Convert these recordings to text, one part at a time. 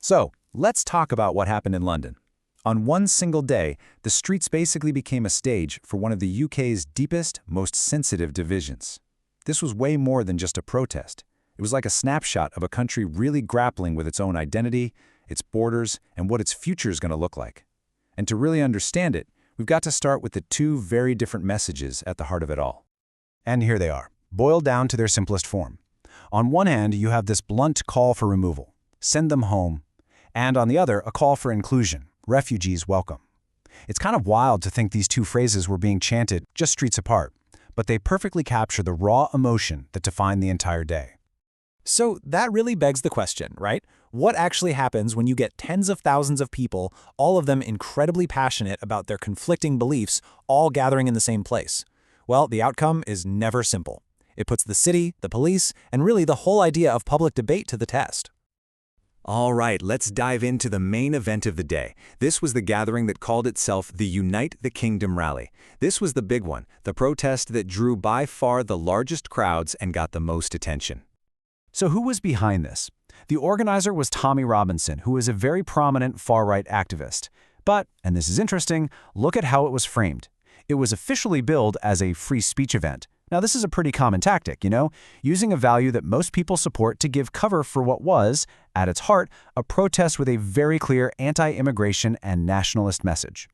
So, let's talk about what happened in London. On one single day, the streets basically became a stage for one of the UK's deepest, most sensitive divisions. This was way more than just a protest. It was like a snapshot of a country really grappling with its own identity, its borders, and what its future is going to look like. And to really understand it, we've got to start with the two very different messages at the heart of it all. And here they are, boiled down to their simplest form. On one hand, you have this blunt call for removal, send them home, and on the other, a call for inclusion, refugees welcome. It's kind of wild to think these two phrases were being chanted just streets apart, but they perfectly capture the raw emotion that defined the entire day. So that really begs the question, right? What actually happens when you get tens of thousands of people, all of them incredibly passionate about their conflicting beliefs, all gathering in the same place? Well, the outcome is never simple. It puts the city, the police, and really the whole idea of public debate to the test. All right, let's dive into the main event of the day. This was the gathering that called itself the Unite the Kingdom Rally. This was the big one, the protest that drew by far the largest crowds and got the most attention. So who was behind this? The organizer was Tommy Robinson, who is a very prominent far-right activist. But, and this is interesting, look at how it was framed. It was officially billed as a free speech event. Now this is a pretty common tactic, using a value that most people support to give cover for what was, at its heart, a protest with a very clear anti-immigration and nationalist message.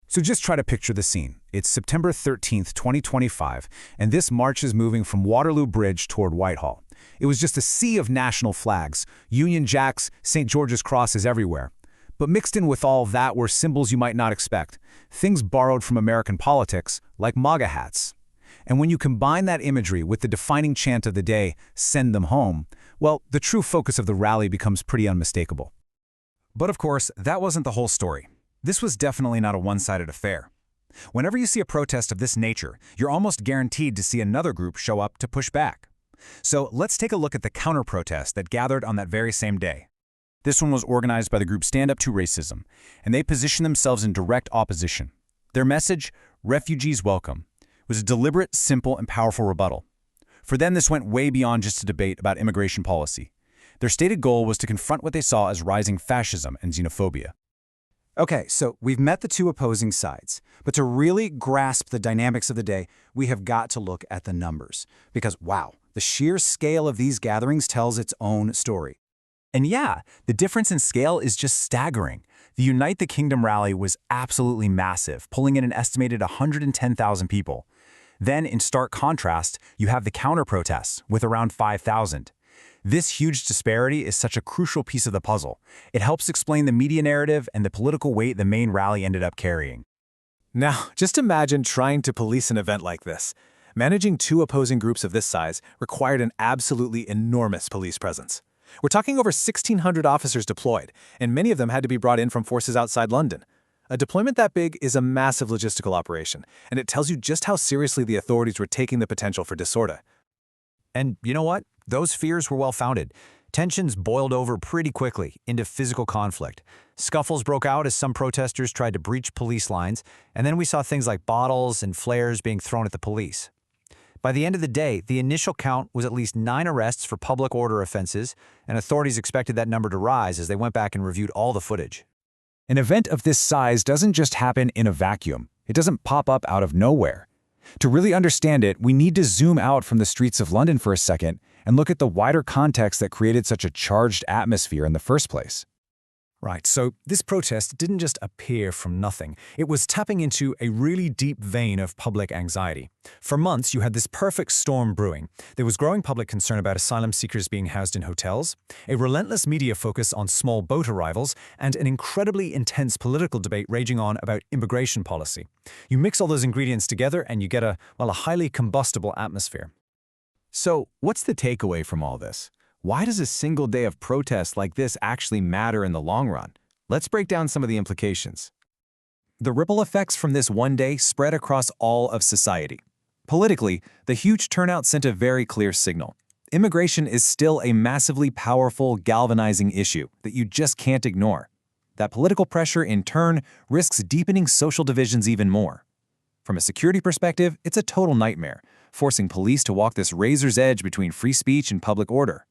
So just try to picture the scene. It's September 13th, 2025, and this march is moving from Waterloo Bridge toward Whitehall. It was just a sea of national flags, Union Jacks, St. George's crosses everywhere. But mixed in with all that were symbols you might not expect, things borrowed from American politics, like MAGA hats. And when you combine that imagery with the defining chant of the day, send them home, well, the true focus of the rally becomes pretty unmistakable. But of course, that wasn't the whole story. This was definitely not a one-sided affair. Whenever you see a protest of this nature, you're almost guaranteed to see another group show up to push back. So let's take a look at the counter-protest that gathered on that very same day. This one was organized by the group Stand Up to Racism, and they positioned themselves in direct opposition. Their message, refugees welcome, was a deliberate, simple, and powerful rebuttal. For them, this went way beyond just a debate about immigration policy. Their stated goal was to confront what they saw as rising fascism and xenophobia. Okay, so we've met the two opposing sides, but to really grasp the dynamics of the day, we have got to look at the numbers. Because, wow, the sheer scale of these gatherings tells its own story. And yeah, the difference in scale is just staggering. The Unite the Kingdom rally was absolutely massive, pulling in an estimated 110,000 people. Then, in stark contrast, you have the counter-protests, with around 5,000. This huge disparity is such a crucial piece of the puzzle. It helps explain the media narrative and the political weight the main rally ended up carrying. Now, just imagine trying to police an event like this. Managing two opposing groups of this size required an absolutely enormous police presence. We're talking over 1,600 officers deployed, and many of them had to be brought in from forces outside London. A deployment that big is a massive logistical operation, and it tells you just how seriously the authorities were taking the potential for disorder. And you know what? Those fears were well-founded. Tensions boiled over pretty quickly into physical conflict. Scuffles broke out as some protesters tried to breach police lines, and then we saw things like bottles and flares being thrown at the police. By the end of the day, the initial count was at least 9 arrests for public order offenses, and authorities expected that number to rise as they went back and reviewed all the footage. An event of this size doesn't just happen in a vacuum. It doesn't pop up out of nowhere. To really understand it, we need to zoom out from the streets of London for a second and look at the wider context that created such a charged atmosphere in the first place. Right, so this protest didn't just appear from nothing. It was tapping into a really deep vein of public anxiety. For months, you had this perfect storm brewing. There was growing public concern about asylum seekers being housed in hotels, a relentless media focus on small boat arrivals, and an incredibly intense political debate raging on about immigration policy. You mix all those ingredients together and you get a highly combustible atmosphere. So, what's the takeaway from all this? Why does a single day of protest like this actually matter in the long run? Let's break down some of the implications. The ripple effects from this one day spread across all of society. Politically, the huge turnout sent a very clear signal. Immigration is still a massively powerful, galvanizing issue that you just can't ignore. That political pressure, in turn, risks deepening social divisions even more. From a security perspective, it's a total nightmare, forcing police to walk this razor's edge between free speech and public order.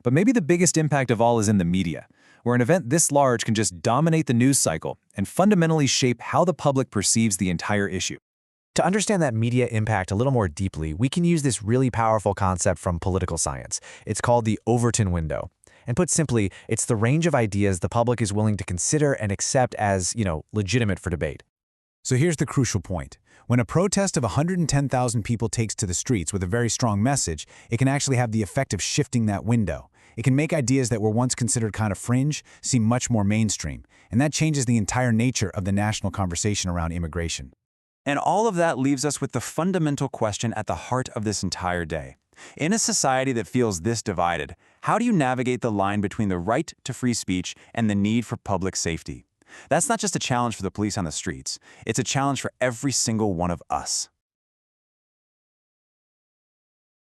But maybe the biggest impact of all is in the media. where an event this large can just dominate the news cycle and fundamentally shape how the public perceives the entire issue. To understand that media impact a little more deeply, we can use this really powerful concept from political science. It's called the Overton window. And put simply, it's the range of ideas the public is willing to consider and accept as, legitimate for debate. So here's the crucial point. When a protest of 110,000 people takes to the streets with a very strong message, it can actually have the effect of shifting that window. It can make ideas that were once considered kind of fringe seem much more mainstream, and that changes the entire nature of the national conversation around immigration. And all of that leaves us with the fundamental question at the heart of this entire day. In a society that feels this divided, how do you navigate the line between the right to free speech and the need for public safety? That's not just a challenge for the police on the streets. It's a challenge for every single one of us.